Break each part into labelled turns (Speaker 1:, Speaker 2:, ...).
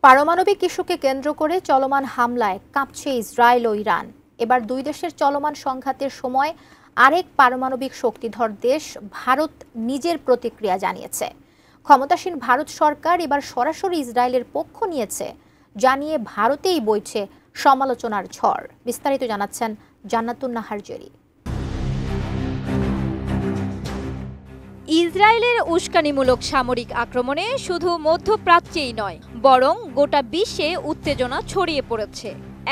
Speaker 1: পারমাণবিক ইস্যুকে কেন্দ্র করে চলমান হামলায় কাঁপছে ইসরায়েল ও ইরান। এবার দুই দেশের চলমান সংঘাতের সময় আরেক পারমাণবিক শক্তিধর দেশ ভারত নিজের প্রতিক্রিয়া জানিয়েছে। ক্ষমতাসীন ভারত সরকার এবার সরাসরি ইসরায়েলের পক্ষ নিয়েছে, জানিয়ে ভারতেই বইছে সমালোচনার ঝড়। বিস্তারিত জানাচ্ছেন জান্নাতুন নাহার জেরি।
Speaker 2: ইসরায়েলের উস্কানিমূলক সামরিক আক্রমণে শুধু মধ্যপ্রাচ্যেই নয়, বরং গোটা বিশ্বে উত্তেজনা ছড়িয়ে পড়েছে।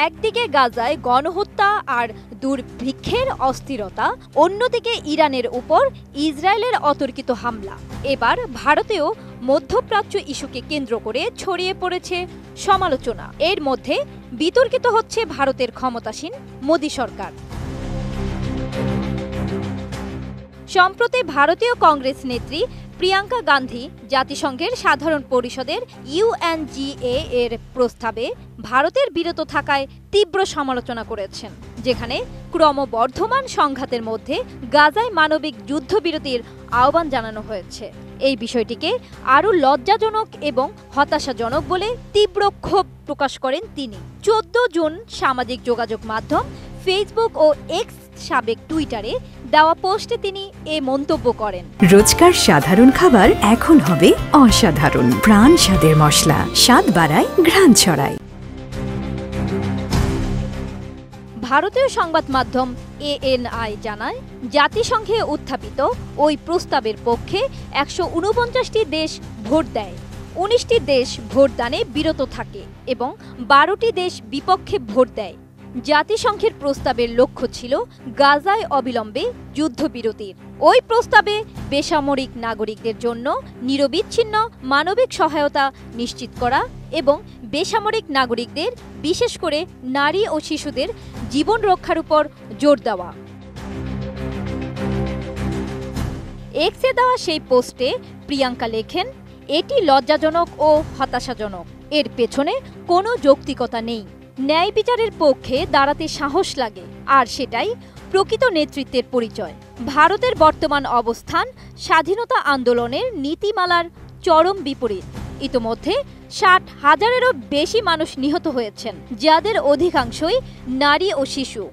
Speaker 2: একদিকে গাজায় গণহত্যা আর দুর্ভিক্ষের অস্থিরতা, অন্যদিকে ইরানের উপর ইসরায়েলের অতর্কিত হামলা। এবার ভারতেও মধ্যপ্রাচ্য ইস্যুকে কেন্দ্র করে ছড়িয়ে পড়েছে সমালোচনা। এর মধ্যে বিতর্কিত হচ্ছে ভারতের ক্ষমতাসীন মোদি সরকার। সম্প্রতি ভারতীয় কংগ্রেস নেত্রী প্রিয়াঙ্কা গান্ধী জাতিসংঘের সাধারণ পরিষদের UNGA এর প্রস্তাবে ভারতের বিরত থাকায় তীব্র সমালোচনা করেছেন, যেখানে ক্রমবর্ধমান সংঘাতের মধ্যে গাজায় মানবিক যুদ্ধবিরতির আহ্বান জানানো হয়েছে। এই বিষয়টিকে আরও লজ্জাজনক এবং হতাশাজনক বলে তীব্র ক্ষোভ প্রকাশ করেন তিনি। 14 জুন সামাজিক যোগাযোগ মাধ্যম ফেসবুক ও এক্স সাবেক টুইটারে দেওয়া পোস্টে তিনি এ মন্তব্য করেন।
Speaker 3: রোজকার সাধারণ খাবার এখন হবে অসাধারণ। প্রাণ স্বাদের মশলা, স্বাদ বাড়ায়, ঘ্রাণ ছড়ায়।
Speaker 2: ভারতীয় সংবাদ মাধ্যম ANI জানায়, জাতিসংঘে উত্থাপিত ওই প্রস্তাবের পক্ষে 149টি দেশ ভোট দেয়, 19টি দেশ ভোটদানে বিরত থাকে এবং 12টি দেশ বিপক্ষে ভোট দেয়। জাতিসংঘের প্রস্তাবের লক্ষ্য ছিল গাজায় অবিলম্বে যুদ্ধবিরতির। ওই প্রস্তাবে বেসামরিক নাগরিকদের জন্য নিরবিচ্ছিন্ন মানবিক সহায়তা নিশ্চিত করা এবং বেসামরিক নাগরিকদের, বিশেষ করে নারী ও শিশুদের জীবন রক্ষার উপর জোর দেওয়া। এক্সে দেওয়া সেই পোস্টে প্রিয়াঙ্কা লেখেন, এটি লজ্জাজনক ও হতাশাজনক। এর পেছনে কোনো যৌক্তিকতা নেই। ন্যায় বিচারের পক্ষে দাঁড়াতে সাহস লাগে, আর সেটাই প্রকৃত নেতৃত্বের পরিচয়। ভারতের বর্তমান অবস্থান স্বাধীনতা আন্দোলনের নীতিমালার চরম বিপরীত। ইতোমধ্যে 60,000-এরও বেশি মানুষ নিহত হয়েছেন, যাদের অধিকাংশই নারী ও শিশু।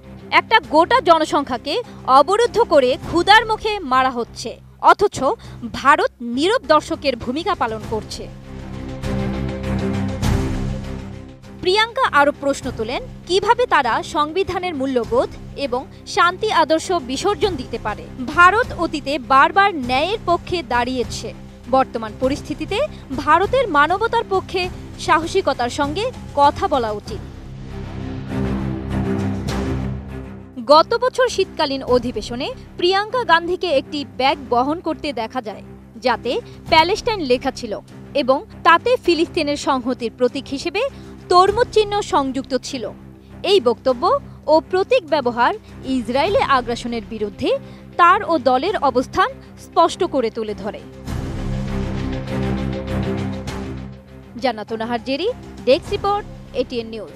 Speaker 2: একটা গোটা জনসংখ্যাকে অবরুদ্ধ করে ক্ষুধার মুখে মারা হচ্ছে, অথচ ভারত নীরব দর্শকের ভূমিকা পালন করছে। প্রিয়াঙ্কা আরও প্রশ্ন তোলেন, কিভাবে তারা সংবিধানের মূল্যবোধ এবং শান্তি আদর্শ বিসর্জন দিতে পারে। ভারত অতীতে বারবার ন্যায়ের পক্ষে দাঁড়িয়েছে। বর্তমান পরিস্থিতিতে ভারতের মানবতার পক্ষে সাহসিকতার সঙ্গে কথা বলা উচিত। গত বছর শীতকালীন অধিবেশনে প্রিয়াঙ্কা গান্ধীকে একটি ব্যাগ বহন করতে দেখা যায়, যাতে প্যালেস্টাইন লেখা ছিল এবং তাতে ফিলিস্তিনের সংহতির প্রতীক হিসেবে তরমুজ চিহ্ন সংযুক্ত ছিল। এই বক্তব্য ও প্রতীক ব্যবহার ইসরায়েলে আগ্রাসনের বিরুদ্ধে তার ও দলের অবস্থান স্পষ্ট করে তুলে ধরে। জান্নাতুন Nahar Jerry, desk report, ATN news.